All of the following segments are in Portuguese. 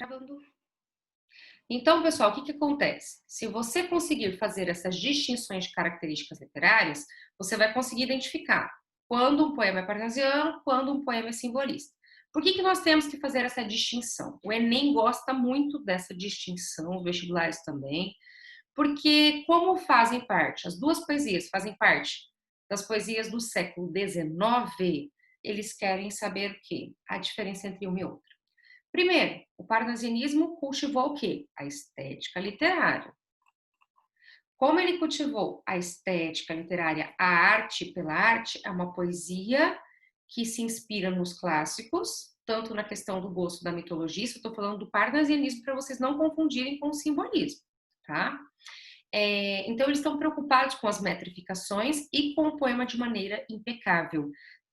Gravando. Então, pessoal, o que acontece? Se você conseguir fazer essas distinções de características literárias, você vai conseguir identificar quando um poema é parnasiano, quando um poema é simbolista. Por que nós temos que fazer essa distinção? O Enem gosta muito dessa distinção, os vestibulares também, porque como fazem parte, as duas poesias fazem parte das poesias do século XIX, eles querem saber o quê? A diferença entre uma e outra. Primeiro, o parnasianismo cultivou o quê? A estética literária. Como ele cultivou a estética literária, a arte pela arte, é uma poesia que se inspira nos clássicos, tanto na questão do gosto da mitologia, eu estou falando do parnasianismo para vocês não confundirem com o simbolismo, tá? Então, eles estão preocupados com as metrificações e com o poema de maneira impecável.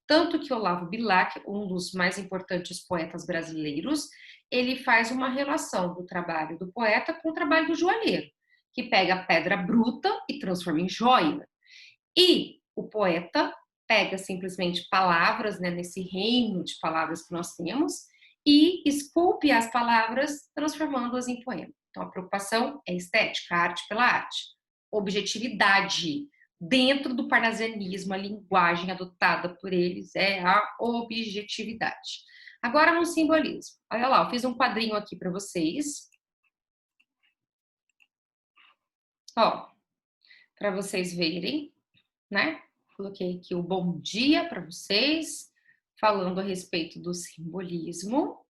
Tanto que Olavo Bilac, um dos mais importantes poetas brasileiros, ele faz uma relação do trabalho do poeta com o trabalho do joalheiro, que pega a pedra bruta e transforma em joia. E o poeta pega simplesmente palavras, né, nesse reino de palavras que nós temos, e esculpe as palavras, transformando-as em poema. Então, a preocupação é estética, a arte pela arte. Objetividade. Dentro do parnasianismo, a linguagem adotada por eles é a objetividade. Agora, no simbolismo. Olha lá, eu fiz um quadrinho aqui para vocês. Ó, para vocês verem, né? Coloquei aqui o bom dia para vocês, falando a respeito do simbolismo.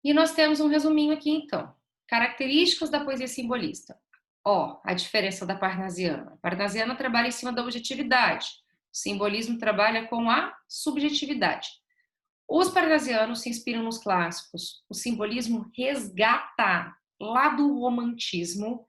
E nós temos um resuminho aqui, então. Características da poesia simbolista. Ó, a diferença da parnasiana. A parnasiana trabalha em cima da objetividade. O simbolismo trabalha com a subjetividade. Os parnasianos se inspiram nos clássicos. O simbolismo resgata lá do romantismo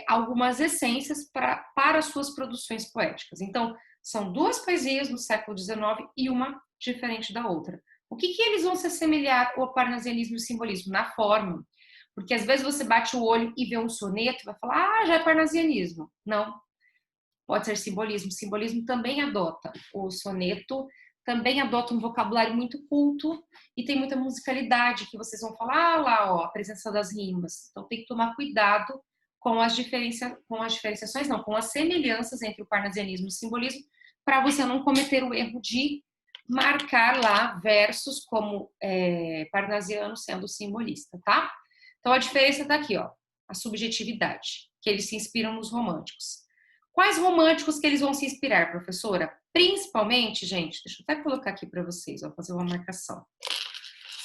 algumas essências para suas produções poéticas. Então, são duas poesias do século XIX e uma diferente da outra. O que eles vão se assemelhar ao parnasianismo e o simbolismo? Na forma. Porque às vezes você bate o olho e vê um soneto e vai falar, já é parnasianismo. Não. Pode ser simbolismo. O simbolismo também adota. O soneto também adota um vocabulário muito culto e tem muita musicalidade, que vocês vão falar, lá, ó, a presença das rimas. Então tem que tomar cuidado com as diferenciações, não, com as semelhanças entre o parnasianismo e o simbolismo, para você não cometer o erro de marcar lá versos como parnasiano sendo simbolista, tá? Então a diferença está aqui, ó, a subjetividade, que eles se inspiram nos românticos. Quais românticos que eles vão se inspirar, professora? Principalmente, gente, deixa eu até colocar aqui para vocês, vou fazer uma marcação.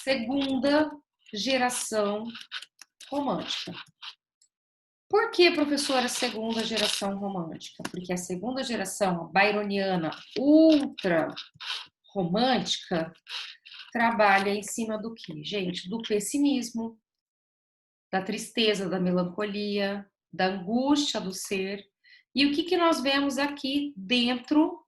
Segunda geração romântica. Por que, professora, segunda geração romântica? Porque a segunda geração byroniana ultra romântica trabalha em cima do quê, gente? Do pessimismo, da tristeza, da melancolia, da angústia do ser. E o que nós vemos aqui dentro?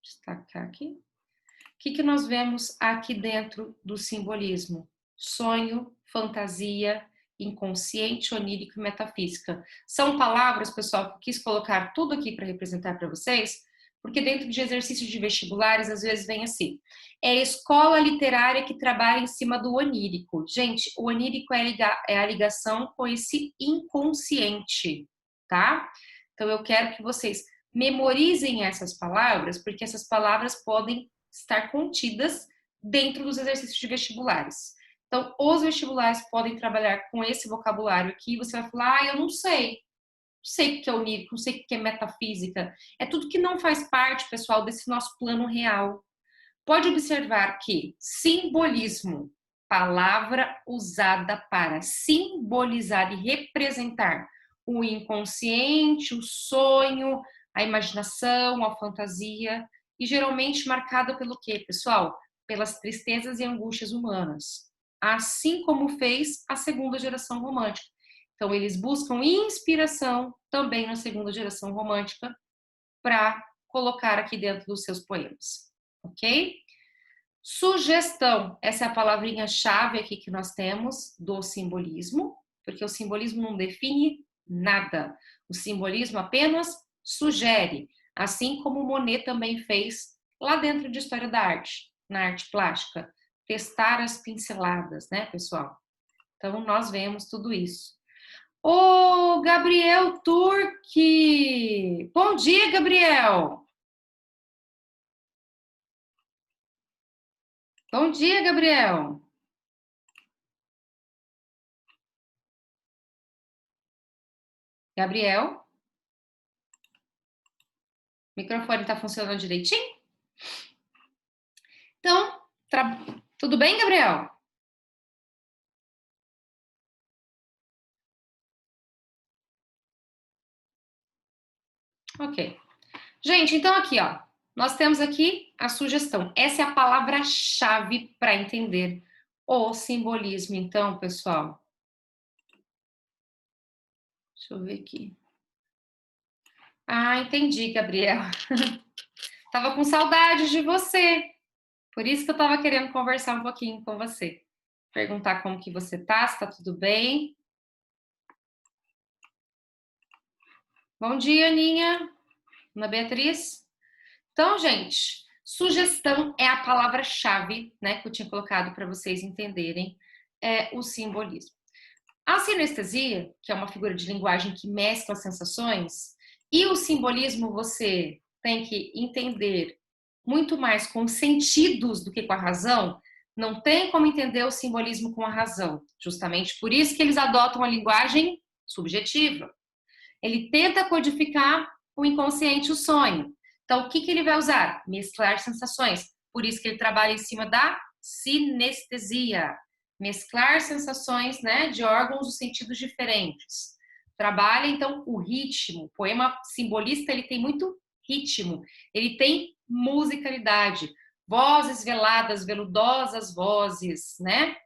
Destacar aqui. O que nós vemos aqui dentro do simbolismo? Sonho, fantasia, inconsciente, onírico e metafísica. São palavras, pessoal, que eu quis colocar tudo aqui para representar para vocês, porque dentro de exercícios de vestibulares, às vezes vem assim, é a escola literária que trabalha em cima do onírico. Gente, o onírico é a ligação com esse inconsciente, tá? Então, eu quero que vocês memorizem essas palavras, porque essas palavras podem estar contidas dentro dos exercícios de vestibulares. Então, os vestibulares podem trabalhar com esse vocabulário aqui, você vai falar, eu não sei o que é onírico, não sei o que é metafísica, é tudo que não faz parte, pessoal, desse nosso plano real. Pode observar que simbolismo, palavra usada para simbolizar e representar o inconsciente, o sonho, a imaginação, a fantasia, e geralmente marcada pelo quê, pessoal? Pelas tristezas e angústias humanas. Assim como fez a segunda geração romântica. Então, eles buscam inspiração também na segunda geração romântica para colocar aqui dentro dos seus poemas, ok? Sugestão, essa é a palavrinha-chave aqui que nós temos do simbolismo, porque o simbolismo não define nada. O simbolismo apenas sugere, assim como Monet também fez lá dentro de História da Arte, na arte plástica. testar as pinceladas, né, pessoal? Então, nós vemos tudo isso. Ô, Gabriel Turque! Bom dia, Gabriel! Bom dia, Gabriel! Gabriel? O microfone está funcionando direitinho? Então, tudo bem, Gabriel? Ok. Gente, então aqui, ó, nós temos aqui a sugestão. Essa é a palavra-chave para entender o simbolismo, então, pessoal. Deixa eu ver aqui. Ah, entendi, Gabriel. Tava com saudade de você. Por isso que eu tava querendo conversar um pouquinho com você. Perguntar como que você tá, se tá tudo bem. Bom dia, Aninha. Ana Beatriz. Então, gente, sugestão é a palavra-chave, né, que eu tinha colocado para vocês entenderem o simbolismo. A sinestesia, que é uma figura de linguagem que mescla as sensações, e o simbolismo você tem que entender muito mais com os sentidos do que com a razão. Não tem como entender o simbolismo com a razão. Justamente por isso que eles adotam a linguagem subjetiva. Ele tenta codificar o inconsciente, o sonho. Então, o que ele vai usar? Mesclar sensações. Por isso que ele trabalha em cima da sinestesia. Mesclar sensações, né, de órgãos ou sentidos diferentes. Trabalha, então, o ritmo. O poema simbolista, ele tem muito ritmo. Ele tem musicalidade. Vozes veladas, veludosas vozes, né?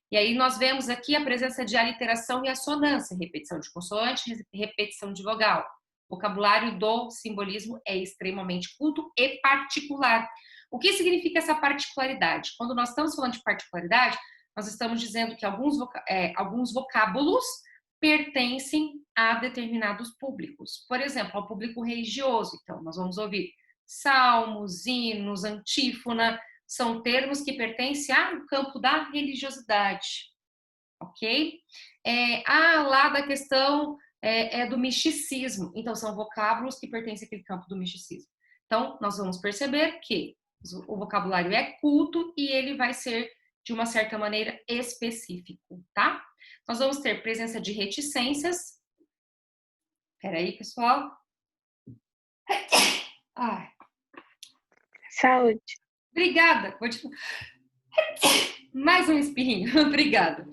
E aí nós vemos aqui a presença de aliteração e assonância, repetição de consoante, repetição de vogal. O vocabulário do simbolismo é extremamente culto e particular. O que significa essa particularidade? Quando nós estamos falando de particularidade, nós estamos dizendo que alguns vocábulos pertencem a determinados públicos. Por exemplo, ao público religioso. Então, nós vamos ouvir salmos, hinos, antífona, são termos que pertencem ao campo da religiosidade, ok? Lá da questão do misticismo. Então, são vocábulos que pertencem àquele campo do misticismo. Então, nós vamos perceber que o vocabulário é culto e ele vai ser, de uma certa maneira, específico, tá? Nós vamos ter presença de reticências. Peraí, pessoal. Ai. Saúde. Obrigada. Mais um espirrinho. Obrigada.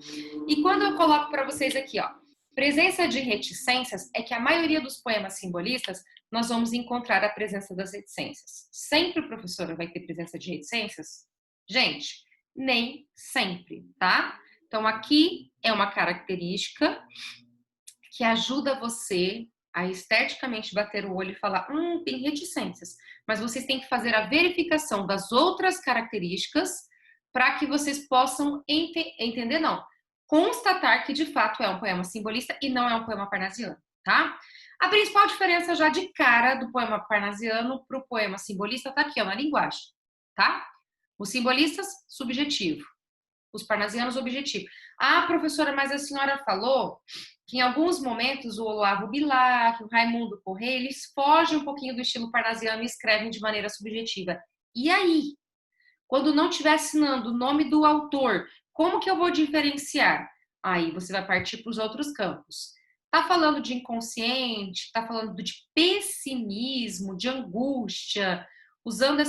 E quando eu coloco para vocês aqui, ó, presença de reticências, é que a maioria dos poemas simbolistas nós vamos encontrar a presença das reticências. Sempre o professor vai ter presença de reticências? Gente, nem sempre, tá? Então aqui é uma característica que ajuda você a esteticamente bater o olho e falar, tem reticências. Mas vocês têm que fazer a verificação das outras características para que vocês possam entender, não, constatar que de fato é um poema simbolista e não é um poema parnasiano, tá? A principal diferença já de cara do poema parnasiano para o poema simbolista está aqui, ó, na linguagem, tá? Os simbolistas, subjetivo. Os parnasianos, objetivo. Ah, professora, mas a senhora falou que em alguns momentos o Olavo Bilac, o Raimundo Corrêa, eles fogem um pouquinho do estilo parnasiano e escrevem de maneira subjetiva. E aí? Quando não estiver assinando o nome do autor, como que eu vou diferenciar? Aí você vai partir para os outros campos. Tá falando de inconsciente, tá falando de pessimismo, de angústia, usando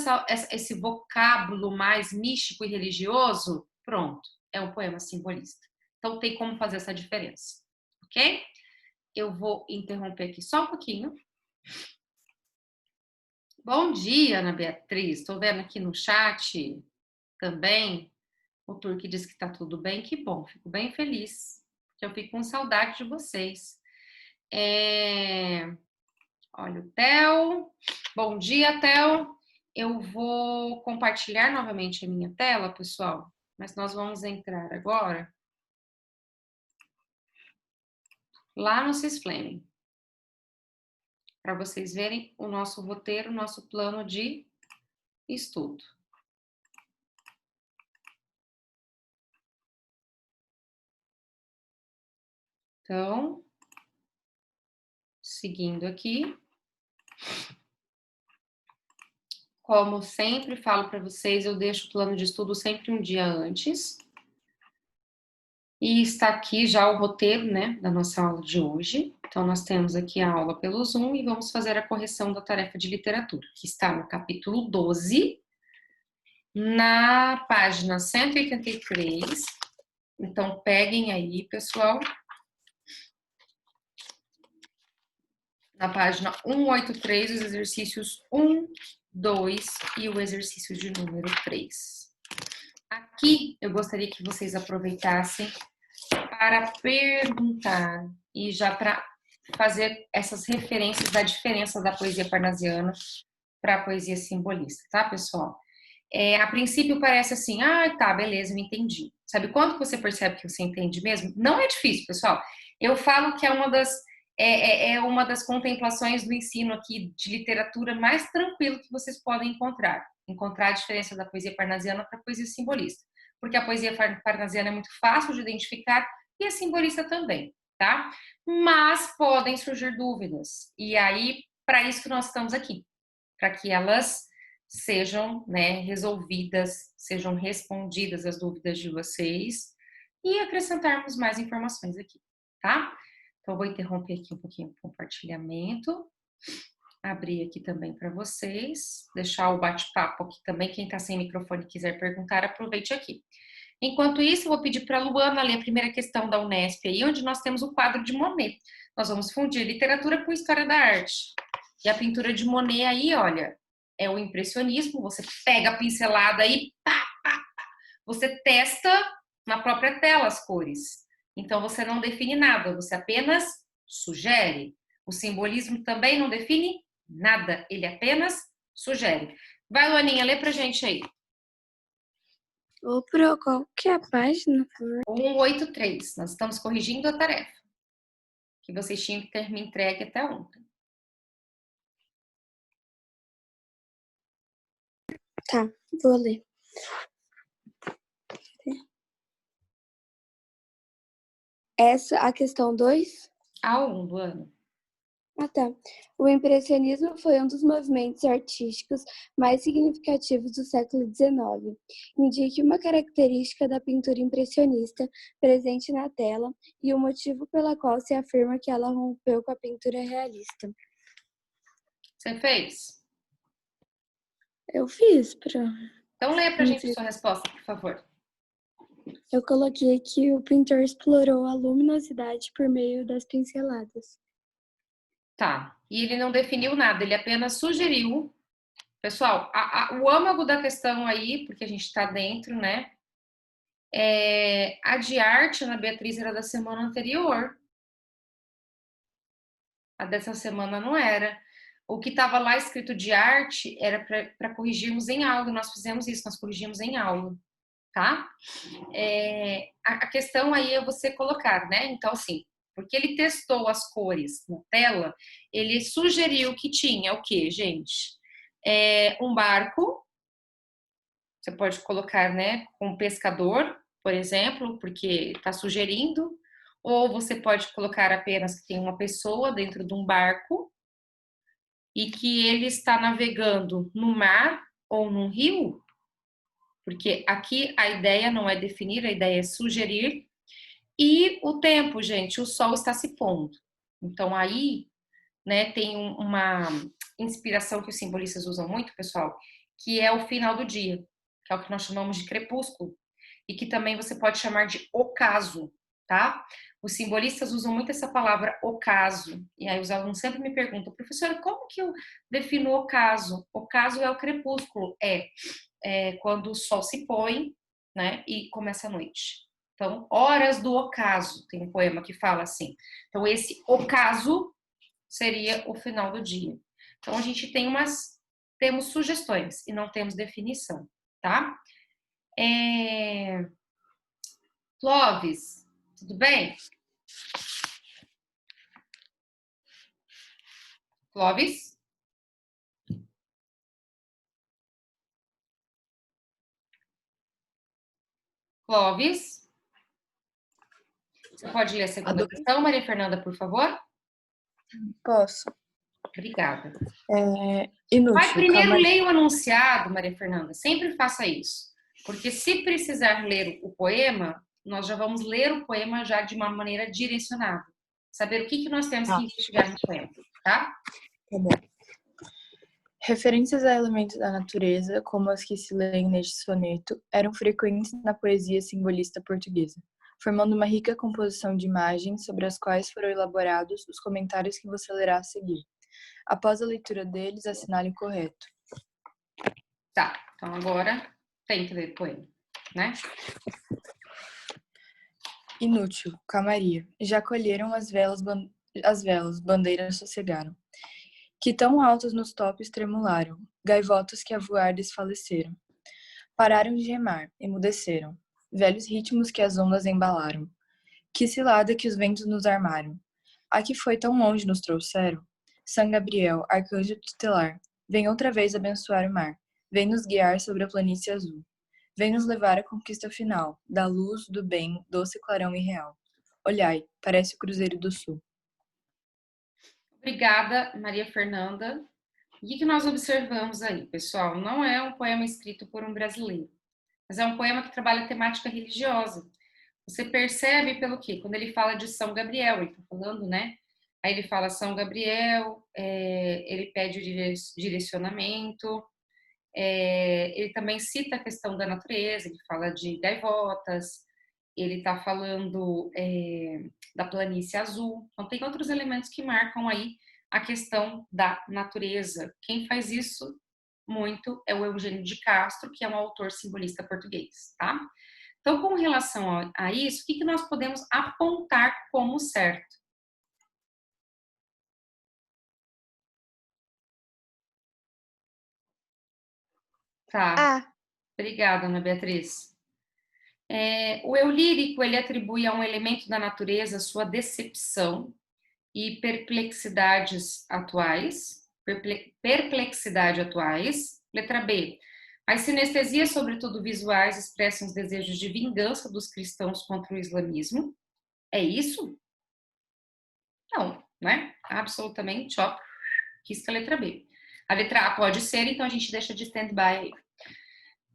esse vocábulo mais místico e religioso, pronto, é um poema simbolista. Então tem como fazer essa diferença, ok? Eu vou interromper aqui só um pouquinho. Bom dia, Ana Beatriz. Estou vendo aqui no chat também. O Turque diz que está tudo bem, que bom, fico bem feliz, porque eu fico com saudade de vocês. Olha o Theo. Bom dia, Theo. Eu vou compartilhar novamente a minha tela, pessoal, mas nós vamos entrar agora lá no Cisflaming, para vocês verem o nosso roteiro, o nosso plano de estudo. Então, seguindo aqui. Como sempre falo para vocês, eu deixo o plano de estudo sempre um dia antes. E está aqui já o roteiro, né, da nossa aula de hoje. Então, nós temos aqui a aula pelo Zoom e vamos fazer a correção da tarefa de literatura, que está no capítulo 12, na página 183. Então, peguem aí, pessoal. Na página 183, os exercícios 1, 2 e o exercício de número 3. Aqui, eu gostaria que vocês aproveitassem para perguntar e já para fazer essas referências da diferença da poesia parnasiana para a poesia simbolista, tá, pessoal? A princípio parece assim, tá, beleza, eu entendi. Sabe quando você percebe que você entende mesmo? Não é difícil, pessoal. Eu falo que é uma das contemplações do ensino aqui de literatura mais tranquilo que vocês podem encontrar. Encontrar a diferença da poesia parnasiana para a poesia simbolista. Porque a poesia parnasiana é muito fácil de identificar e a simbolista também, tá? Mas podem surgir dúvidas. E aí, para isso que nós estamos aqui. Para que elas sejam, né, resolvidas, sejam respondidas as dúvidas de vocês e acrescentarmos mais informações aqui, tá? Então, eu vou interromper aqui um pouquinho o compartilhamento, abrir aqui também para vocês, deixar o bate-papo aqui também, quem está sem microfone e quiser perguntar, aproveite aqui. Enquanto isso, eu vou pedir para a Luana ler a primeira questão da Unesp aí, onde nós temos o quadro de Monet. Nós vamos fundir literatura com história da arte. E a pintura de Monet aí, olha, é o impressionismo, você pega a pincelada aí, você testa na própria tela as cores. Então, você não define nada, você apenas sugere. O simbolismo também não define nada, ele apenas sugere. Vai, Luaninha, lê pra gente aí. Ô, Pro, qual que é a página? 183, nós estamos corrigindo a tarefa que vocês tinham que ter me entregue até ontem. Tá, vou ler. Essa, a questão 2? A 1 do ano. Ah, tá. O impressionismo foi um dos movimentos artísticos mais significativos do século XIX. Indique uma característica da pintura impressionista presente na tela e o motivo pela qual se afirma que ela rompeu com a pintura realista. Você fez? Eu fiz, Pro. Então lê pra gente a sua resposta, por favor. Eu coloquei que o pintor explorou a luminosidade por meio das pinceladas. Tá. E ele não definiu nada, ele apenas sugeriu. Pessoal, o âmago da questão aí, porque a gente tá dentro, né? A de arte, Ana Beatriz, era da semana anterior. A dessa semana não era. O que estava lá escrito de arte era para corrigirmos em aula. Nós fizemos isso, nós corrigimos em aula, tá? A questão aí é você colocar, né? Então, assim, porque ele testou as cores na tela, ele sugeriu que tinha o quê, gente? Um barco, você pode colocar, né, um pescador, por exemplo, porque está sugerindo, ou você pode colocar apenas que tem uma pessoa dentro de um barco e que ele está navegando no mar ou num rio, porque aqui a ideia não é definir, a ideia é sugerir. E o tempo, gente, o sol está se pondo. Então aí, né, tem uma inspiração que os simbolistas usam muito, pessoal, que é o final do dia, que é o que nós chamamos de crepúsculo, e que também você pode chamar de ocaso, tá? Os simbolistas usam muito essa palavra ocaso, e aí os alunos sempre me perguntam, professora, como que eu defino ocaso? Ocaso é o crepúsculo, quando o sol se põe, né, e começa a noite. Então, horas do ocaso, tem um poema que fala assim. Então, esse ocaso seria o final do dia. Então, a gente temos sugestões e não temos definição, tá? Clóvis, tudo bem? Clóvis? Clóvis? Você pode ler a segunda questão, Maria Fernanda, por favor? Posso. Obrigada. Vai Inútil. primeiro ler o enunciado, Maria Fernanda. Sempre faça isso. Porque se precisar ler o poema, nós já vamos ler o poema já de uma maneira direcionada. Saber o que nós temos que investigar no poema, tá? Tá bom. Referências a elementos da natureza, como as que se leem neste soneto, eram frequentes na poesia simbolista portuguesa, formando uma rica composição de imagens sobre as quais foram elaborados os comentários que você lerá a seguir. Após a leitura deles, assinale o correto. Tá, então agora tem que ler o poema, né? Inútil, calmaria. Já colheram as velas, bandeiras sossegaram. Que tão altos nos topes tremularam, gaivotas que a voar desfaleceram. Pararam de remar, emudeceram, velhos ritmos que as ondas embalaram. Que cilada que os ventos nos armaram. A que foi tão longe nos trouxeram? São Gabriel, arcanjo tutelar, vem outra vez abençoar o mar, vem nos guiar sobre a planície azul. Vem nos levar à conquista final, da luz, do bem, doce clarão irreal. Olhai, parece o Cruzeiro do Sul. Obrigada, Maria Fernanda. O que nós observamos aí, pessoal? Não é um poema escrito por um brasileiro, mas é um poema que trabalha temática religiosa. Você percebe pelo quê? Quando ele fala de São Gabriel, ele está falando, né? Aí ele fala São Gabriel, ele pede o direcionamento, ele também cita a questão da natureza, ele fala de gaivotas, ele está falando da planície azul. Então, tem outros elementos que marcam aí a questão da natureza. Quem faz isso muito é o Eugênio de Castro, que é um autor simbolista português, tá? Então, com relação a isso, o que nós podemos apontar como certo? Tá. Obrigada, Ana Beatriz. O eu lírico, ele atribui a um elemento da natureza sua decepção e perplexidades atuais. Perplexidade atuais. Letra B. As sinestesias, sobretudo visuais, expressam os desejos de vingança dos cristãos contra o islamismo. É isso? Não, né? Absolutamente, ó. Risca a letra B. A letra A pode ser, então a gente deixa de stand-by aí.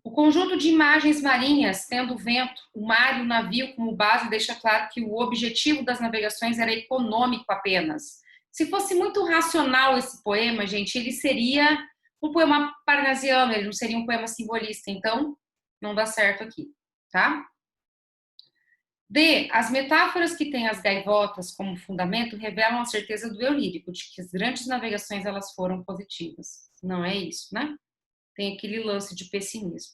O conjunto de imagens marinhas, tendo o vento, o mar e o navio como base, deixa claro que o objetivo das navegações era econômico apenas. Se fosse muito racional esse poema, gente, ele seria um poema parnasiano, ele não seria um poema simbolista, então não dá certo aqui, tá? D. As metáforas que têm as gaivotas como fundamento revelam a certeza do eu lírico, de que as grandes navegações elas foram positivas. Não é isso, né? Tem aquele lance de pessimismo.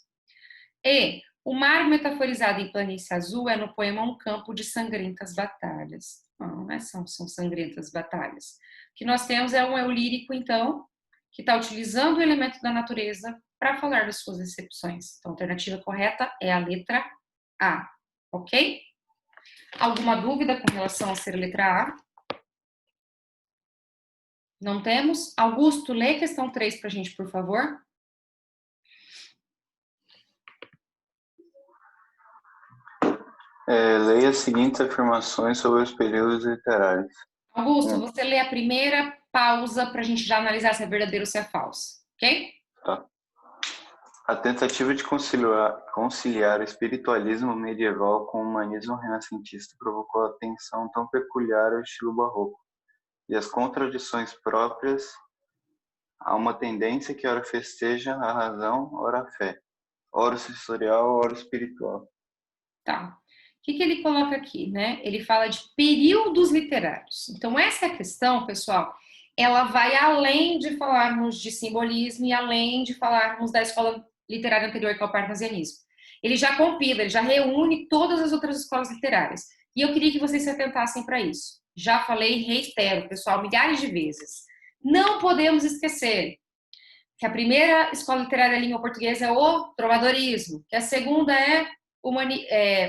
E o mar metaforizado em planície azul é no poema um campo de sangrentas batalhas. Não é são sangrentas batalhas. O que nós temos é um eu lírico, então, que está utilizando o elemento da natureza para falar das suas decepções. Então, a alternativa correta é a letra A, ok? Alguma dúvida com relação a ser a letra A? Não temos? Augusto, lê a questão 3 para a gente, por favor. Leia as seguintes afirmações sobre os períodos literários. Augusto, você lê a primeira, pausa para a gente já analisar se é verdadeiro ou se é falso, ok? Tá. A tentativa de conciliar o espiritualismo medieval com o humanismo renascentista provocou a tensão tão peculiar ao estilo barroco e as contradições próprias a uma tendência que ora festeja a razão, ora a fé, ora o sensorial, ora o espiritual. Tá. O que ele coloca aqui, né? Ele fala de períodos literários. Então, essa questão, pessoal, ela vai além de falarmos de simbolismo e além de falarmos da escola literária anterior, que é o parnasianismo. Ele já compila, ele já reúne todas as outras escolas literárias. E eu queria que vocês se atentassem para isso. Já falei e reitero, pessoal, milhares de vezes. Não podemos esquecer que a primeira escola literária da língua portuguesa é o trovadorismo, que a segunda é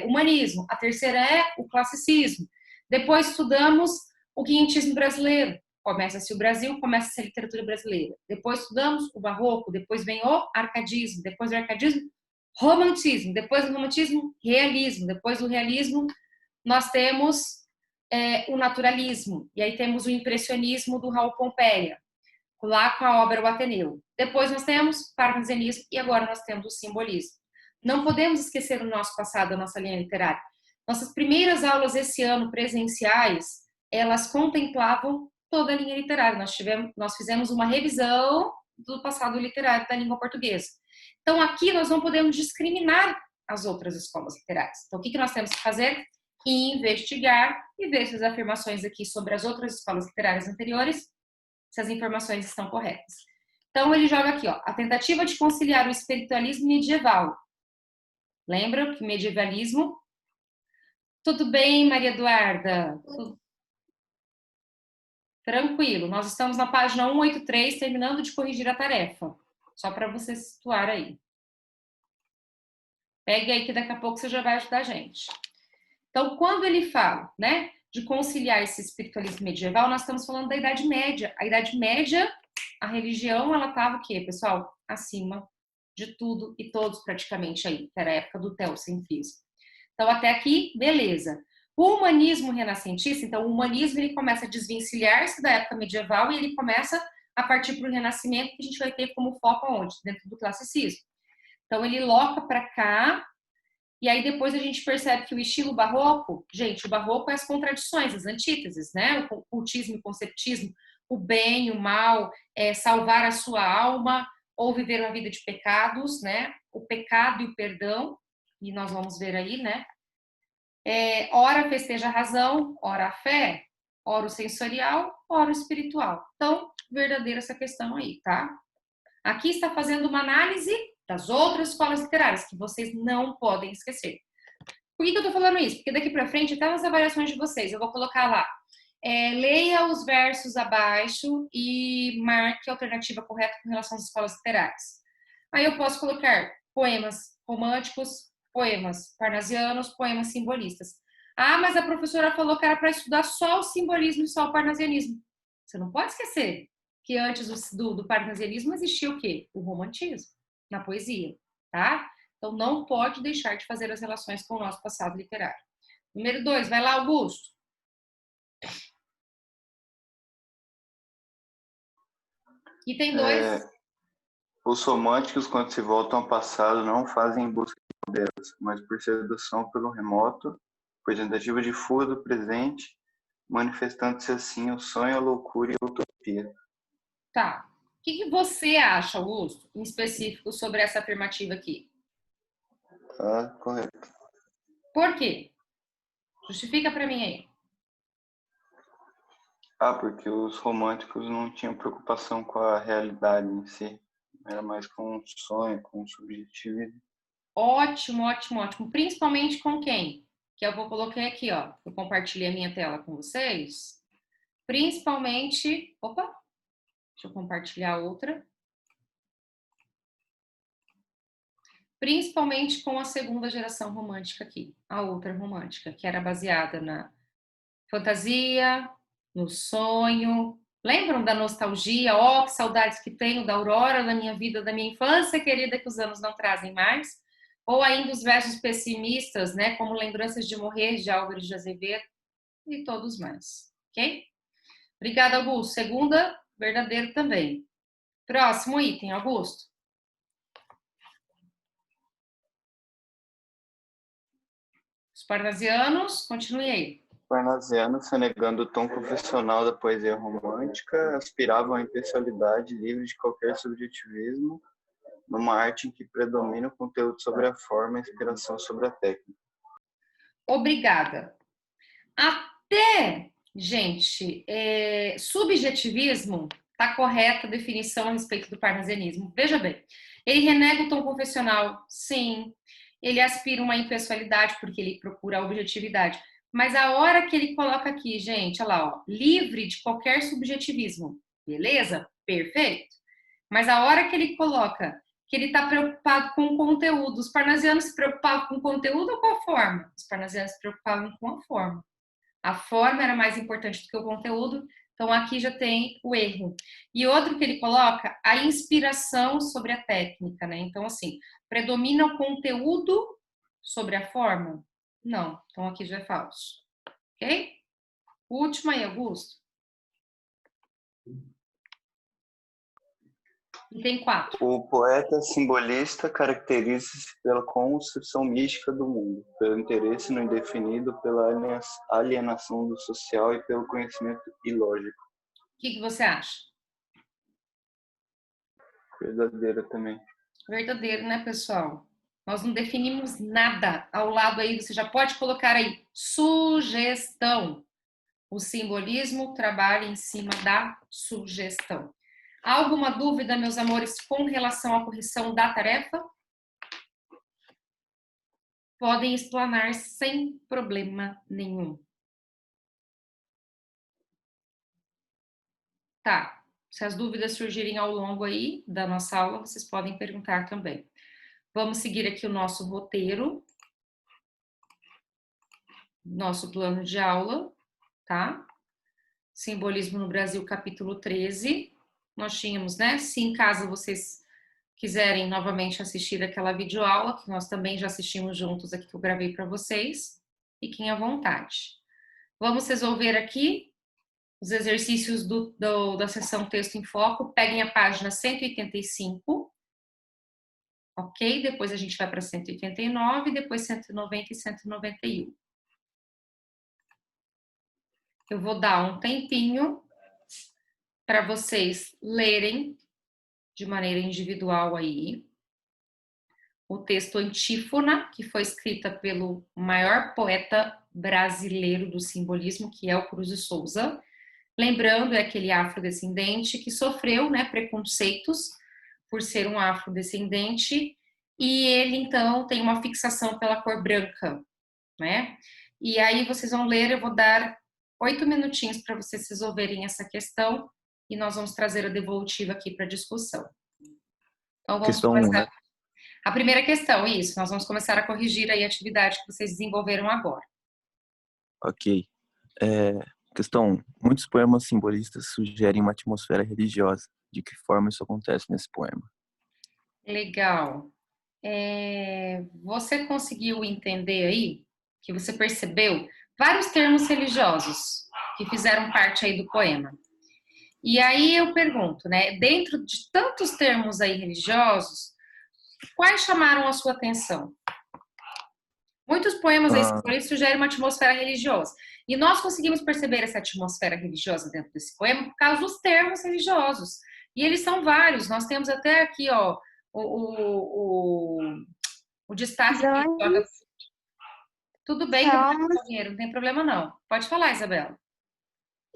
humanismo, a terceira é o classicismo. Depois estudamos o quinhentismo brasileiro. Começa-se o Brasil, começa-se a literatura brasileira. Depois estudamos o barroco, depois vem o arcadismo, depois do arcadismo, romantismo, depois do romantismo, realismo, depois do realismo, nós temos o naturalismo, e aí temos o impressionismo do Raul Pompeia, lá com a obra O Ateneu. Depois nós temos o parnasianismo e agora nós temos o simbolismo. Não podemos esquecer o nosso passado, a nossa linha literária. Nossas primeiras aulas esse ano presenciais, elas contemplavam toda a linha literária. Nós fizemos uma revisão do passado literário da língua portuguesa. Então aqui nós não podemos discriminar as outras escolas literárias. Então o que nós temos que fazer? Investigar e ver se as afirmações aqui sobre as outras escolas literárias anteriores, se as informações estão corretas. Então ele joga aqui, ó, a tentativa de conciliar o espiritualismo medieval. Lembra que medievalismo? Tudo bem, Maria Eduarda? Tranquilo, nós estamos na página 183, terminando de corrigir a tarefa. Só para você situar aí. Pegue aí que daqui a pouco você já vai ajudar a gente. Então, quando ele fala, né, de conciliar esse espiritualismo medieval, nós estamos falando da Idade Média. A Idade Média, a religião, ela estava o quê, pessoal? Acima de tudo e todos praticamente aí, que era a época do teocentrismo. Então, até aqui, beleza. O humanismo renascentista, então, o humanismo, ele começa a desvencilhar-se da época medieval e ele começa a partir para o Renascimento, que a gente vai ter como foco aonde? Dentro do classicismo. Então, ele loca para cá, e aí depois a gente percebe que o estilo barroco, gente, o barroco é as contradições, as antíteses, né? O cultismo e o conceptismo, o bem, o mal, salvar a sua alma ou viver uma vida de pecados, né? O pecado e o perdão, e nós vamos ver aí, né? Ora festeja a razão, ora a fé, ora o sensorial, ora o espiritual. Então, verdadeira essa questão aí, tá? Aqui está fazendo uma análise das outras escolas literárias, que vocês não podem esquecer. Por que eu tô falando isso? Porque daqui para frente, até nas avaliações de vocês, eu vou colocar lá, leia os versos abaixo e marque a alternativa correta com relação às escolas literárias. Aí eu posso colocar poemas românticos, poemas parnasianos, poemas simbolistas. Ah, mas a professora falou que era para estudar só o simbolismo e só o parnasianismo. Você não pode esquecer que antes do parnasianismo existia o quê? O romantismo, na poesia, tá? Então, não pode deixar de fazer as relações com o nosso passado literário. Número 2, vai lá, Augusto. Item 2. Os românticos, quando se voltam ao passado, não fazem em busca de modelos, mas por sedução pelo remoto, por tentativa de fuga do presente, manifestando-se assim o sonho, a loucura e a utopia. Tá. O que você acha, Augusto, em específico, sobre essa afirmativa aqui? Tá correto. Por quê? Justifica para mim aí. Porque os românticos não tinham preocupação com a realidade em si. Era mais com um sonho, com um subjetivismo. Ótimo, ótimo, ótimo. Principalmente com quem? Que eu vou colocar aqui, ó. Eu compartilhei a minha tela com vocês. Principalmente... Opa! Deixa eu compartilhar outra. Principalmente com a segunda geração romântica aqui. A outra romântica, que era baseada na fantasia, no sonho. Lembram da nostalgia? Ó, que saudades que tenho da aurora da minha vida, da minha infância querida, que os anos não trazem mais. Ou ainda os versos pessimistas, né? Como Lembranças de Morrer, de Álvares de Azevedo. E todos mais. Ok? Obrigada, Augusto. Segunda, verdadeiro também. Próximo item, Augusto. Os parnasianos, continue aí. Parnasianos, renegando o tom confessional da poesia romântica, aspiravam à impessoalidade livre de qualquer subjetivismo, numa arte em que predomina o conteúdo sobre a forma e a inspiração sobre a técnica. Obrigada. Até, gente, subjetivismo, tá correta a definição a respeito do parnasianismo. Veja bem, ele renega o tom confessional, sim. Ele aspira uma impessoalidade, porque ele procura a objetividade. Mas a hora que ele coloca aqui, gente, olha lá, ó, livre de qualquer subjetivismo, beleza? Perfeito. Mas a hora que ele coloca que ele está preocupado com o conteúdo, os parnasianos se preocupavam com o conteúdo ou com a forma? Os parnasianos se preocupavam com a forma. A forma era mais importante do que o conteúdo, então aqui já tem o erro. E outro que ele coloca, a inspiração sobre a técnica, né? Então, assim, predomina o conteúdo sobre a forma? Não, então aqui já é falso. Ok? O último aí, Augusto. E tem 4. O poeta simbolista caracteriza-se pela construção mística do mundo, pelo interesse no indefinido, pela alienação do social e pelo conhecimento ilógico. O que você acha? Verdadeira também. Verdadeiro, né, pessoal? Nós não definimos nada. Ao lado aí, você já pode colocar aí sugestão. O simbolismo trabalha em cima da sugestão. Há alguma dúvida, meus amores, com relação à correção da tarefa? Podem explanar sem problema nenhum. Tá. Se as dúvidas surgirem ao longo aí da nossa aula, vocês podem perguntar também. Vamos seguir aqui o nosso roteiro, nosso plano de aula, tá? Simbolismo no Brasil, capítulo 13. Nós tínhamos, né? Se em casa vocês quiserem novamente assistir aquela videoaula, que nós também já assistimos juntos aqui, que eu gravei para vocês, fiquem à vontade. Vamos resolver aqui os exercícios da seção Texto em Foco. Peguem a página 185, ok? Depois a gente vai para 189, depois 190 e 191. Eu vou dar um tempinho para vocês lerem de maneira individual aí o texto Antífona, que foi escrita pelo maior poeta brasileiro do simbolismo, que é o Cruz de Souza. Lembrando, é aquele afrodescendente que sofreu, né, preconceitos por ser um afrodescendente, e ele, então, tem uma fixação pela cor branca, né? E aí vocês vão ler, eu vou dar 8 minutinhos para vocês resolverem essa questão, e nós vamos trazer a devolutiva aqui para discussão. Então, vamos Questão 1, começar. né? A primeira questão, isso, nós vamos começar a corrigir aí a atividade que vocês desenvolveram agora. Ok. Questão 1. Muitos poemas simbolistas sugerem uma atmosfera religiosa. De que forma isso acontece nesse poema? Legal. Você conseguiu entender aí, que você percebeu, vários termos religiosos que fizeram parte aí do poema. E aí eu pergunto, né, dentro de tantos termos aí religiosos, quais chamaram a sua atenção? Muitos poemas aí sugerem uma atmosfera religiosa. E nós conseguimos perceber essa atmosfera religiosa dentro desse poema por causa dos termos religiosos. E eles são vários. Nós temos até aqui, ó, o destaque. Tudo bem, não tem problema não. Pode falar, Isabela.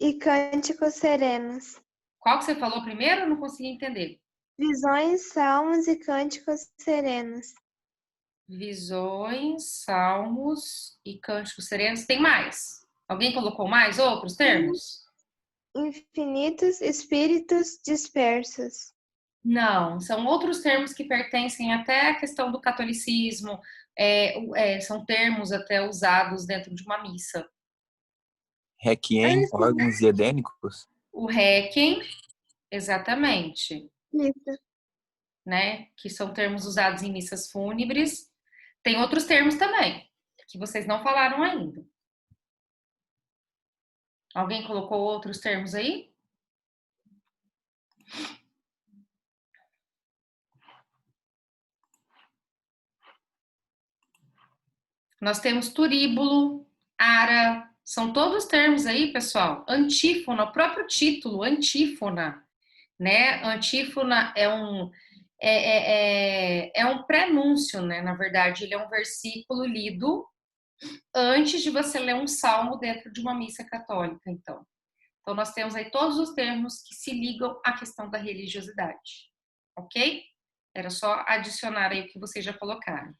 E cânticos serenos. Qual que você falou primeiro? Eu não consegui entender. Visões, salmos e cânticos serenos. Visões, salmos e cânticos serenos. Tem mais? Alguém colocou mais outros termos? Infinitos espíritos dispersos. Não, são outros termos que pertencem até à questão do catolicismo. São termos até usados dentro de uma missa. Requiem, órgãos edênicos? O requiem, exatamente. Isso. Né? Que são termos usados em missas fúnebres. Tem outros termos também, que vocês não falaram ainda. Alguém colocou outros termos aí? Nós temos turíbulo, ara, são todos termos aí, pessoal. Antífona, o próprio título, antífona, né? Antífona é um prenúncio, né? Na verdade, ele é um versículo lido antes de você ler um salmo dentro de uma missa católica, então. Então, nós temos aí todos os termos que se ligam à questão da religiosidade, ok? Era só adicionar aí o que vocês já colocaram.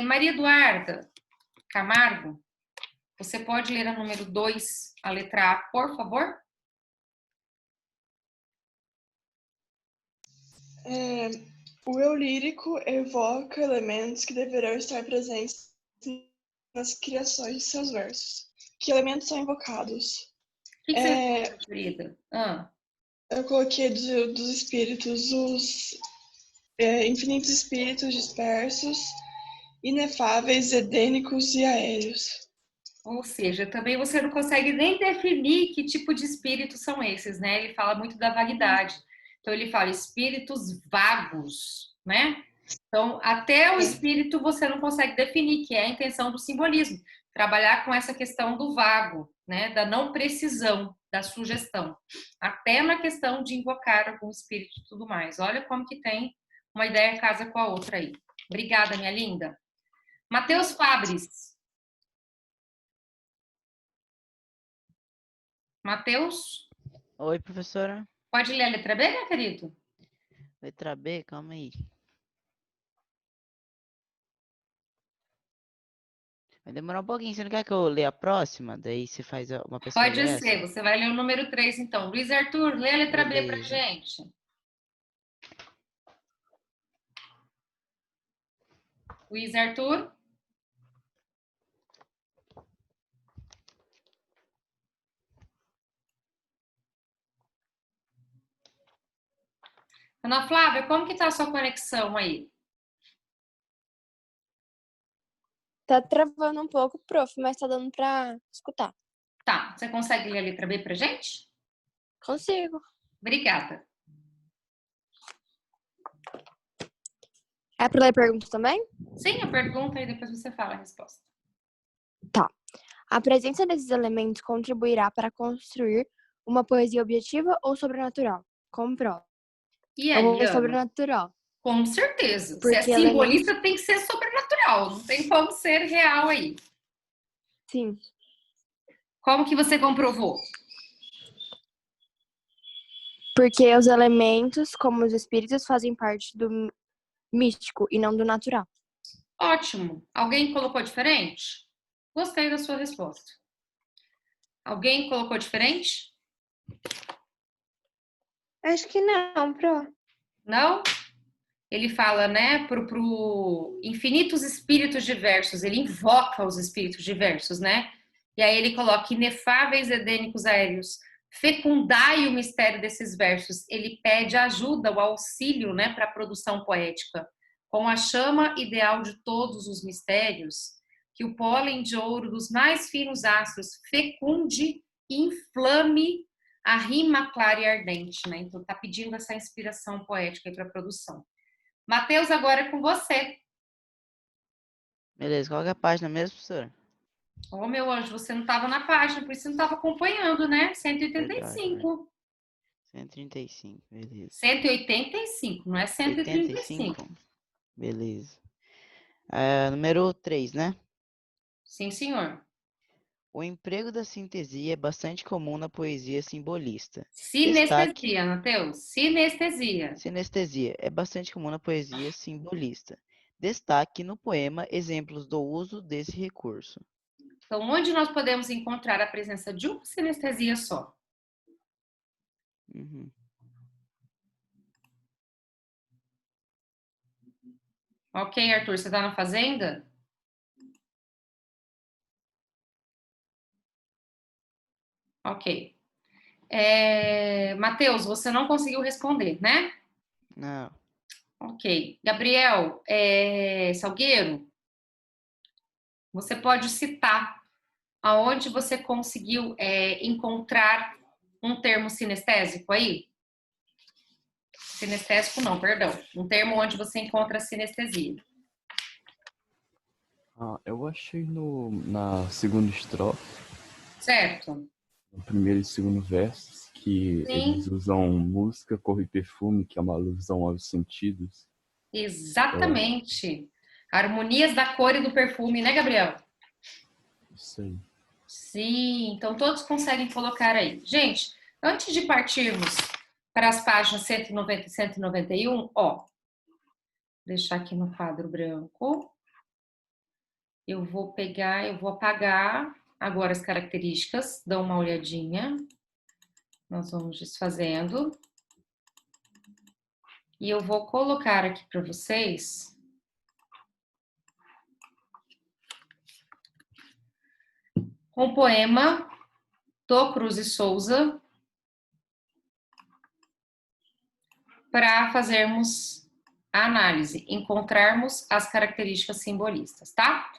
Maria Eduarda Camargo, você pode ler a número 2, a letra A, por favor? O eu lírico evoca elementos que deverão estar presentes nas criações de seus versos. Que elementos são invocados? O que você fez, querida? Eu coloquei dos espíritos, os infinitos espíritos dispersos inefáveis, edênicos e aéreos. Ou seja, também você não consegue nem definir que tipo de espíritos são esses, né? Ele fala muito da vaguidade. Então, ele fala espíritos vagos, né? Então, até o espírito você não consegue definir, que é a intenção do simbolismo. Trabalhar com essa questão do vago, né? Da não precisão, da sugestão. Até na questão de invocar algum espírito e tudo mais. Olha como que tem uma ideia casa com a outra aí. Obrigada, minha linda. Matheus Fabres. Matheus, Oi, professora. pode ler a letra B, meu querido? Letra B, calma aí. Vai demorar um pouquinho. Você não quer que eu leia a próxima? Daí você faz uma pessoa Pode ler ser, essa? você vai ler o número 3, então. Luiz Arthur, lê a letra B pra Beleza. gente. Luiz Arthur. Ana Flávia, como que tá a sua conexão aí? Tá travando um pouco, prof, mas tá dando pra escutar. Tá, você consegue ler a letra B pra gente? Consigo. Obrigada. É pra ler pergunta também? Sim, a pergunta e depois você fala a resposta. A presença desses elementos contribuirá para construir uma poesia objetiva ou sobrenatural? Comprova. E Eu vou aí, ler Ana? sobrenatural. Com certeza. Se Porque é simbolista, tem que ser sobrenatural. Não tem como ser real aí. Sim. Como que você comprovou? Porque os elementos, como os espíritos, fazem parte do místico e não do natural. Ótimo. Alguém colocou diferente? Gostei da sua resposta. Alguém colocou diferente? Acho que não, pro. Não? Ele fala, né, pro infinitos espíritos diversos, ele invoca os espíritos diversos, né? E aí ele coloca inefáveis edênicos aéreos, fecundai o mistério desses versos. Ele pede ajuda, o auxílio, né, para a produção poética. Com a chama ideal de todos os mistérios, que o pólen de ouro dos mais finos astros fecunde e inflame a rima clara e ardente, né? Então tá pedindo essa inspiração poética para a produção. Matheus, agora é com você. Beleza, qual que é a página mesmo, professora? Ô, meu anjo, você não estava na página, por isso você não estava acompanhando, né? Verdade, 185. 135, beleza. 185, não é 135. 85? Beleza. Número 3, né? Sim, senhor. O emprego da sintesia é bastante comum na poesia simbolista. Destaque. Sinestesia, Matheus. Sinestesia. Sinestesia é bastante comum na poesia simbolista. Destaque no poema exemplos do uso desse recurso. Então, onde nós podemos encontrar a presença de uma sinestesia só? Uhum. Ok, Arthur, você está na fazenda? Ok. Matheus, você não conseguiu responder, né? Não. Ok. Gabriel, Salgueiro, você pode citar aonde você conseguiu encontrar um termo sinestésico aí? Sinestésico não, perdão. Um termo onde você encontra sinestesia. Eu achei na segunda estrofe, Certo? no primeiro e segundo versos, que eles Sim, usam música, cor e perfume, que é uma alusão aos sentidos. exatamente. Harmonias da cor e do perfume, né, Gabriel? Isso aí. Sim, então todos conseguem colocar aí. Gente, antes de partirmos para as páginas 190 e 191, ó, deixar aqui no quadro branco. Eu vou apagar agora as características, dá uma olhadinha. Nós vamos desfazendo. E eu vou colocar aqui para vocês um poema do Cruz e Souza para fazermos a análise, encontrarmos as características simbolistas, tá?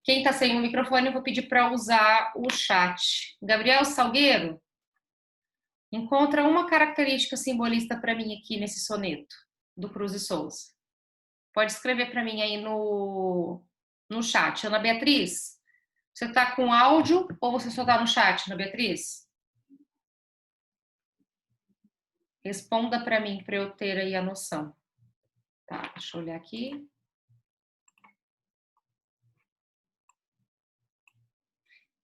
Quem tá sem o microfone, eu vou pedir para usar o chat. Gabriel Salgueiro, encontra uma característica simbolista para mim aqui nesse soneto do Cruz e Souza. Pode escrever para mim aí no chat. Ana Beatriz, você tá com áudio ou você só tá no chat, Ana Beatriz? Responda para mim, para eu ter aí a noção. Tá, deixa eu olhar aqui.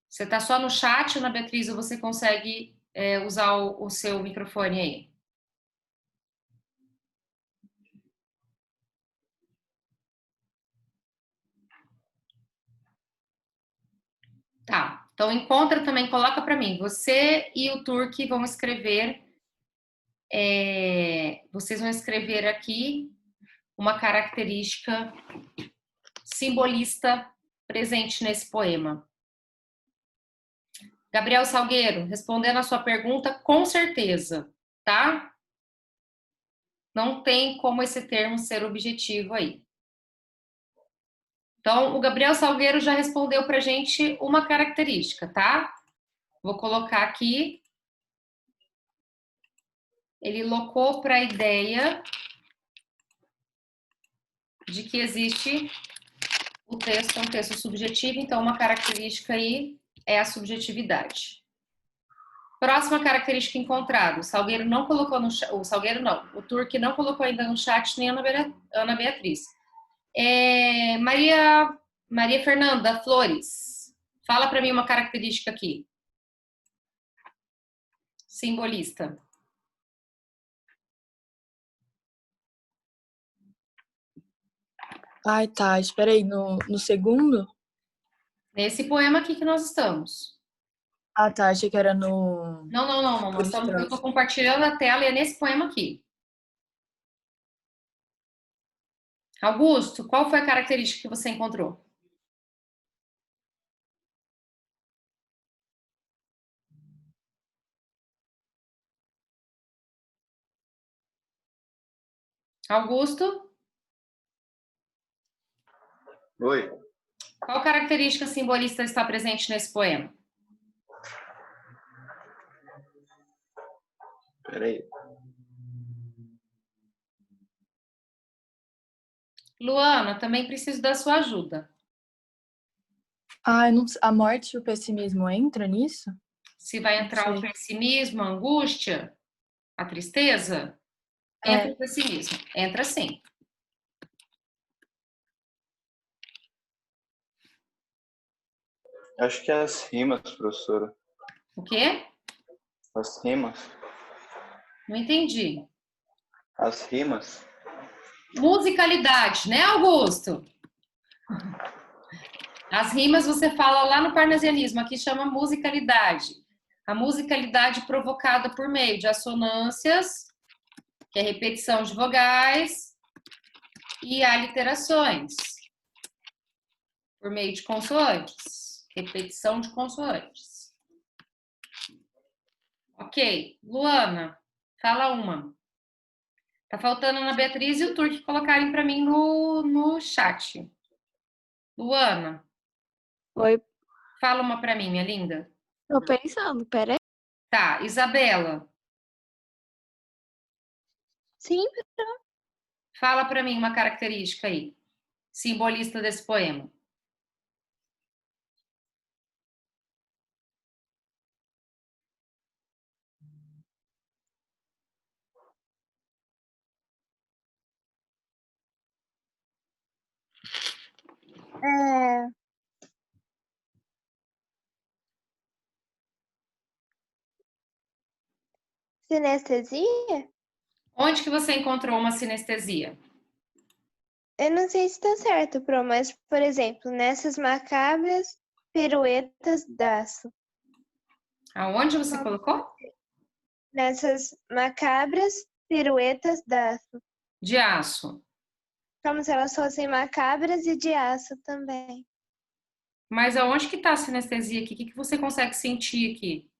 Você tá só no chat, Ana Beatriz, ou você consegue usar o seu microfone aí? Tá, então encontra também, coloca para mim. Você e o Turki vão escrever, vocês vão escrever aqui uma característica simbolista presente nesse poema. Gabriel Salgueiro, respondendo a sua pergunta, com certeza, tá? Não tem como esse termo ser objetivo aí. Então, o Gabriel Salgueiro já respondeu pra gente uma característica, tá? Vou colocar aqui. Ele locou para a ideia de que existe o texto, é um texto subjetivo, então uma característica aí é a subjetividade. Próxima característica encontrada. O Salgueiro não colocou no chat, o Salgueiro não, o Turki não colocou ainda no chat, nem a Ana Beatriz. Maria Fernanda Flores, fala para mim uma característica aqui. Simbolista. Ai, tá. Espera aí. No segundo? Nesse poema aqui que nós estamos. Ah, tá. Achei que era no... Não. Eu estou compartilhando a tela e é nesse poema aqui. Augusto, qual foi a característica que você encontrou? Augusto? Oi. Qual característica simbolista está presente nesse poema? Peraí. Luana, também preciso da sua ajuda. Ah, não... a morte e o pessimismo entra nisso? Se vai entrar o pessimismo, a angústia, a tristeza, entra o pessimismo. Entra sim. Acho que é as rimas, professora. O quê? As rimas. Não entendi. As rimas. Musicalidade, né, Augusto? As rimas você fala lá no parnasianismo, aqui chama musicalidade. A musicalidade provocada por meio de assonâncias, que é repetição de vogais, e aliterações, por meio de consoantes, repetição de consoantes. Ok, Luana, fala uma. Tá faltando a Ana Beatriz e o Turki colocarem para mim no chat. Luana. Oi. Fala uma para mim, minha linda. Tô pensando, peraí. Tá, Isabela. Sim. Fala para mim uma característica aí, simbolista desse poema. Sinestesia? Onde que você encontrou uma sinestesia? Eu não sei se tá certo, Pro, mas, por exemplo, nessas macabras piruetas d'Aço. Aonde você colocou? Nessas macabras piruetas d'Aço. De aço. Como se elas fossem macabras e de aço também. Mas aonde que tá a sinestesia aqui? O que você consegue sentir aqui?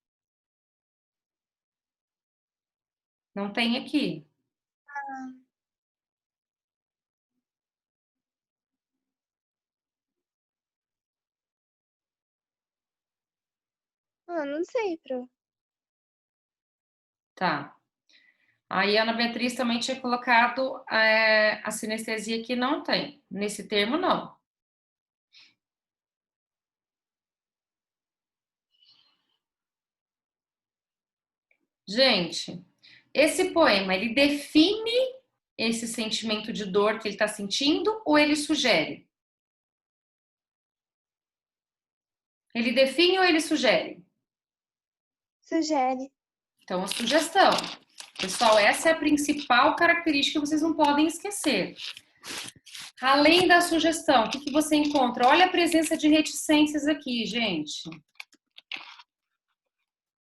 Não tem aqui. Ah, não sei, Pro. Tá. Aí a Ana Beatriz também tinha colocado a sinestesia que não tem. Nesse termo, não. Gente, esse poema, ele define esse sentimento de dor que ele está sentindo ou ele sugere? Ele define ou ele sugere? Sugere. Então, a sugestão. Pessoal, essa é a principal característica que vocês não podem esquecer. Além da sugestão, o que você encontra? Olha a presença de reticências aqui, gente.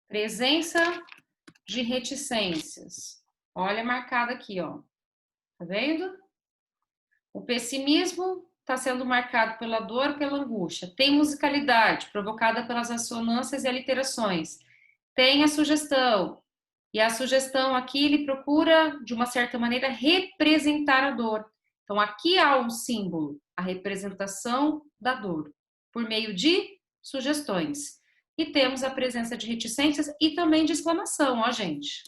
Presença de reticências. Olha marcado aqui, ó. Tá vendo? O pessimismo está sendo marcado pela dor, pela angústia. Tem musicalidade, provocada pelas assonâncias e aliterações. Tem a sugestão. E a sugestão aqui, ele procura, de uma certa maneira, representar a dor. Então, aqui há um símbolo, a representação da dor, por meio de sugestões. E temos a presença de reticências e também de exclamação, ó, gente.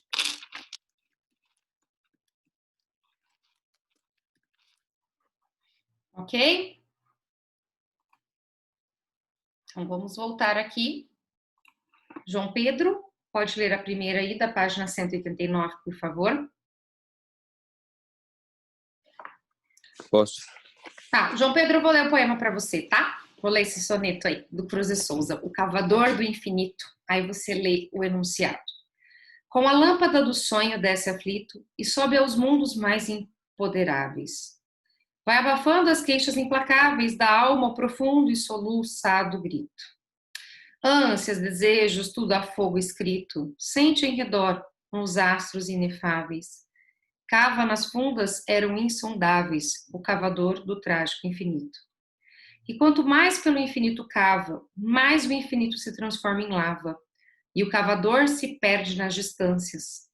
Ok? Então, vamos voltar aqui. João Pedro, pode ler a primeira aí, da página 189, por favor. Posso? Tá, João Pedro, eu vou ler o poema para você, tá? Vou ler esse soneto aí, do Cruz de Souza, O Cavador do Infinito. Aí você lê o enunciado. Com a lâmpada do sonho desce aflito e sobe aos mundos mais impoderáveis. Vai abafando as queixas implacáveis da alma ao profundo e soluçado grito. Ânsias, desejos, tudo a fogo escrito, sente em redor os astros inefáveis. Cava nas fundas eram insondáveis, o cavador do trágico infinito. E quanto mais pelo infinito cava, mais o infinito se transforma em lava, e o cavador se perde nas distâncias.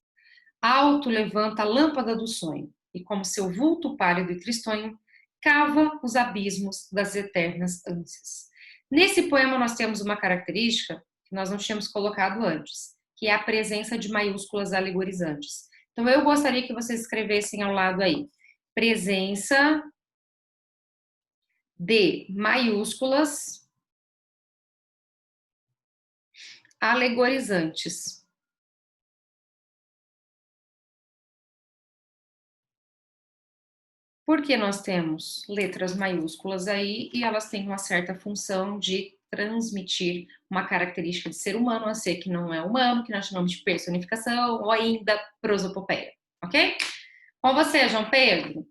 Alto levanta a lâmpada do sonho, e como seu vulto pálido e tristonho, cava os abismos das eternas ânsias. Nesse poema nós temos uma característica que nós não tínhamos colocado antes, que é a presença de maiúsculas alegorizantes. Então eu gostaria que vocês escrevessem ao lado aí, presença de maiúsculas alegorizantes. Porque nós temos letras maiúsculas aí e elas têm uma certa função de transmitir uma característica de ser humano a ser que não é humano, que nós chamamos de personificação ou ainda prosopopeia, ok? Com você, João Pedro.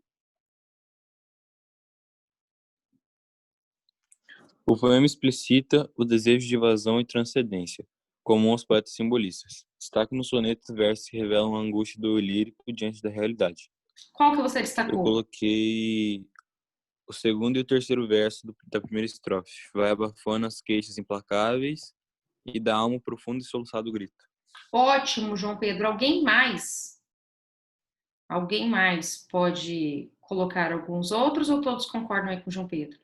O poema explicita o desejo de evasão e transcendência, comum aos poetas simbolistas. Destaque no soneto versos que revelam a angústia do lírico diante da realidade. Qual que você Eu destacou? coloquei o segundo e o terceiro verso da primeira estrofe. Vai abafando as queixas implacáveis e da alma profundo e soluçado grito. Ótimo, João Pedro. Alguém mais? Alguém mais pode colocar alguns outros ou todos concordam aí com o João Pedro?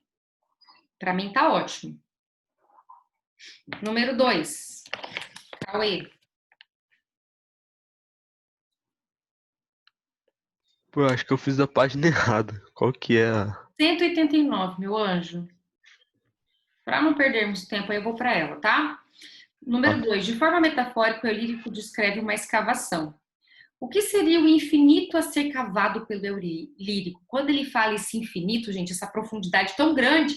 Para mim tá ótimo. Número 2. Cauê. Pô, acho que eu fiz a página errada. Qual que é a... 189, meu anjo. Para não perdermos tempo, aí eu vou para ela, tá? Número 2. De forma metafórica, o lírico descreve uma escavação. O que seria o infinito a ser cavado pelo lírico? Quando ele fala esse infinito, gente, essa profundidade tão grande,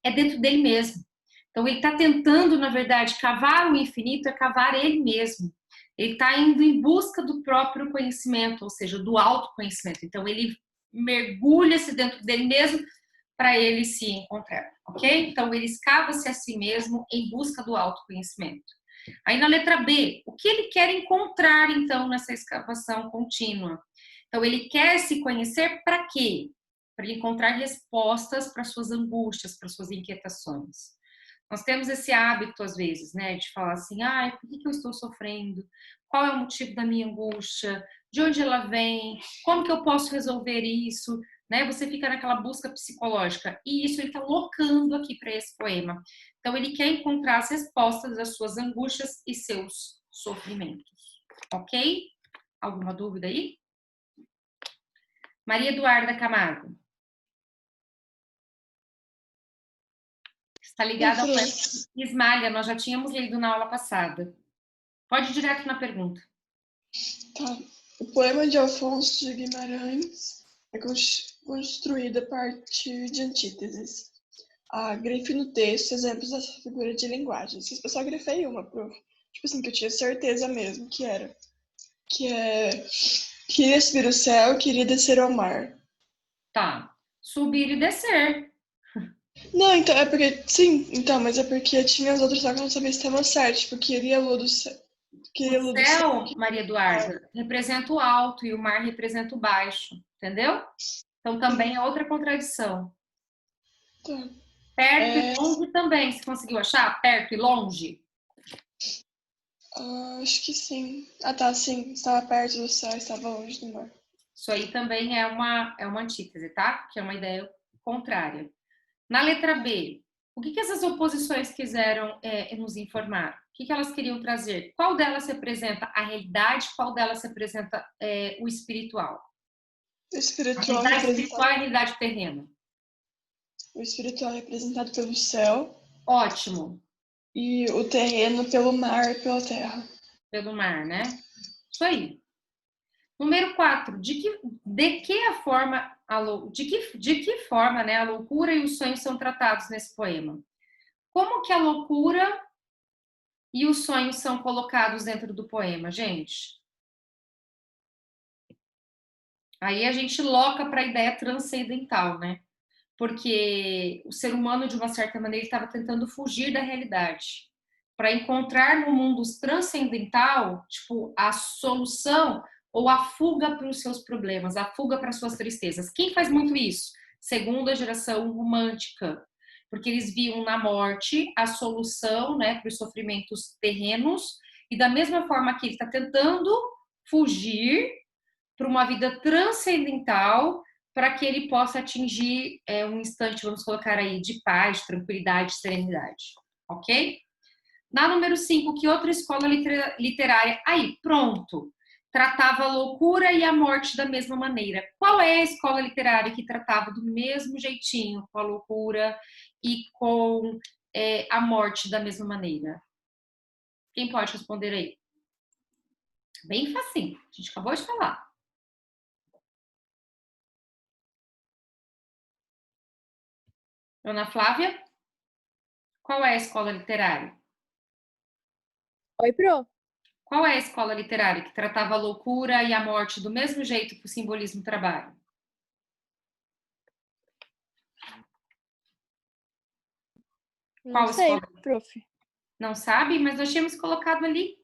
é dentro dele mesmo. Então, ele está tentando, na verdade, cavar o infinito, é cavar ele mesmo. Ele está indo em busca do próprio conhecimento, ou seja, do autoconhecimento. Então, ele mergulha-se dentro dele mesmo para ele se encontrar, ok? Então, ele escava-se a si mesmo em busca do autoconhecimento. Aí, na letra B, o que ele quer encontrar, então, nessa escavação contínua? Então, ele quer se conhecer para quê? Para ele encontrar respostas para suas angústias, para suas inquietações. Nós temos esse hábito, às vezes, né, de falar assim, por que eu estou sofrendo? Qual é o motivo da minha angústia? De onde ela vem? Como que eu posso resolver isso? né? Você fica naquela busca psicológica. E isso ele está locando aqui para esse poema. Então, ele quer encontrar as respostas das suas angústias e seus sofrimentos. Ok? Alguma dúvida aí? Maria Eduarda Camargo. Está ligada ao poema Ismália, nós já tínhamos lido na aula passada. Pode ir direto na pergunta. Tá. O poema de Afonso de Guimarães é construído a partir de antíteses. Grife no texto exemplos dessa figura de linguagem. Eu só grifei uma, prof. Tipo assim, que eu tinha certeza mesmo que era. Queria subir o céu, queria descer ao mar. Tá. Subir e descer. Não, então, é porque... Sim, então, mas é porque tinha as outras só que eu não sabia se estava certo. Tipo, queria a lua do céu. O céu, Maria Eduarda, representa o alto e o mar representa o baixo. Entendeu? Então, também é outra contradição. Tá. Perto e longe também. Você conseguiu achar? Perto e longe? Acho que sim. Tá, sim. Estava perto do céu, estava longe do mar. Isso aí também é uma antítese, tá? Que é uma ideia contrária. Na letra B, o que essas oposições quiseram nos informar? O que elas queriam trazer? Qual delas representa a realidade? Qual delas representa o espiritual? O espiritual a realidade espiritual é a realidade terrena. O espiritual é representado pelo céu. Ótimo. E o terreno pelo mar e pela terra. Pelo mar, né? Isso aí. Número 4. De que forma, né, a loucura e os sonhos são tratados nesse poema? Como que a loucura e os sonhos são colocados dentro do poema, gente? Aí a gente loca para a ideia transcendental, né? Porque o ser humano, de uma certa maneira, estava tentando fugir da realidade. Para encontrar no mundo transcendental, tipo, a solução ou a fuga para os seus problemas, a fuga para as suas tristezas. Quem faz muito isso? Segunda geração romântica. Porque eles viam na morte a solução, né, para os sofrimentos terrenos, e da mesma forma que ele está tentando fugir para uma vida transcendental, para que ele possa atingir um instante, vamos colocar aí, de paz, tranquilidade, serenidade. Ok? Na número 5, que outra escola literária? Aí, pronto. Tratava a loucura e a morte da mesma maneira. Qual é a escola literária que tratava do mesmo jeitinho com a loucura e com a morte da mesma maneira? Quem pode responder aí? Bem facinho. A gente acabou de falar. Ana Flávia? Qual é a escola literária? Oi, Pro. Qual é a escola literária que tratava a loucura e a morte do mesmo jeito que o simbolismo trabalha? Não sei, prof. Não sabe? Mas nós tínhamos colocado ali.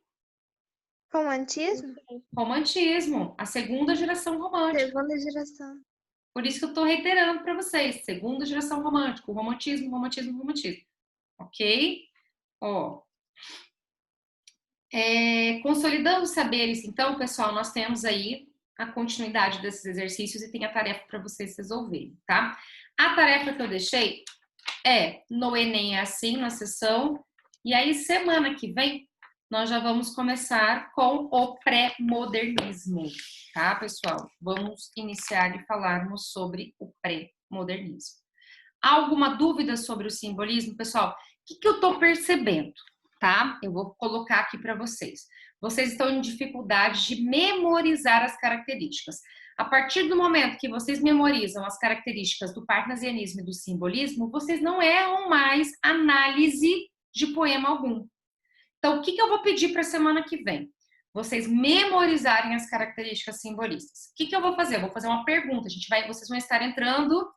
Romantismo? Romantismo. A segunda geração romântica. Segunda geração. Por isso que eu estou reiterando para vocês. Segunda geração romântica. Romantismo, romantismo, romantismo. Ok? Ó. Consolidando os saberes, então, pessoal, nós temos aí a continuidade desses exercícios e tem a tarefa para vocês resolverem, tá? A tarefa que eu deixei no Enem é assim, na sessão, e aí semana que vem nós já vamos começar com o pré-modernismo, tá, pessoal? Vamos iniciar e falarmos sobre o pré-modernismo. Alguma dúvida sobre o simbolismo, pessoal? O que eu estou percebendo? Tá? Eu vou colocar aqui para vocês. Vocês estão em dificuldade de memorizar as características. A partir do momento que vocês memorizam as características do parnasianismo e do simbolismo, vocês não erram mais análise de poema algum. Então, o que eu vou pedir para a semana que vem? Vocês memorizarem as características simbolistas. O que eu vou fazer? Eu vou fazer uma pergunta. Vocês vão estar entrando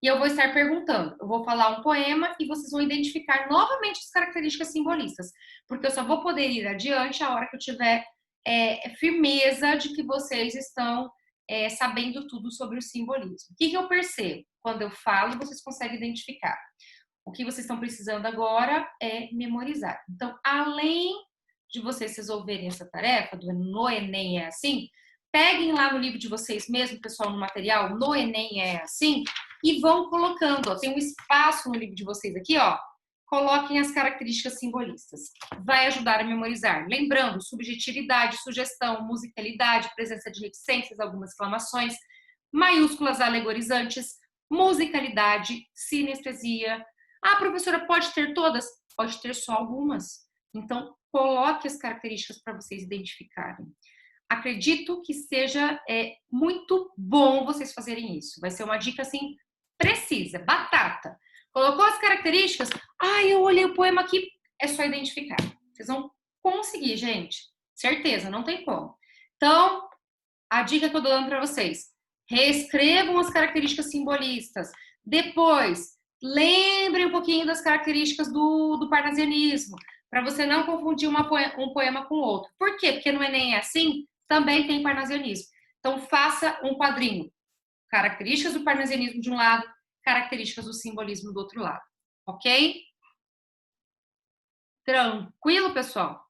e eu vou estar perguntando. Eu vou falar um poema e vocês vão identificar novamente as características simbolistas. Porque eu só vou poder ir adiante a hora que eu tiver firmeza de que vocês estão sabendo tudo sobre o simbolismo. O que eu percebo? Quando eu falo, vocês conseguem identificar. O que vocês estão precisando agora é memorizar. Então, além de vocês resolverem essa tarefa, no Enem é assim, peguem lá no livro de vocês mesmo, pessoal, no material, no Enem é assim, e vão colocando, ó, tem um espaço no livro de vocês aqui, ó, coloquem as características simbolistas. Vai ajudar a memorizar. Lembrando, subjetividade, sugestão, musicalidade, presença de reticências, algumas exclamações, maiúsculas alegorizantes, musicalidade, sinestesia. Ah, professora, pode ter todas? Pode ter só algumas. Então, coloque as características para vocês identificarem. Acredito que seja muito bom vocês fazerem isso. Vai ser uma dica, assim, precisa, batata. Colocou as características, eu olhei o poema aqui, é só identificar. Vocês vão conseguir, gente. Certeza, não tem como. Então, a dica que eu dou dando para vocês, reescrevam as características simbolistas. Depois, lembrem um pouquinho das características do parnasianismo, para você não confundir um poema com outro. Por quê? Porque no Enem é assim, também tem parnasianismo. Então, faça um quadrinho. Características do parnasianismo de um lado, características do simbolismo do outro lado. Ok? Tranquilo, pessoal?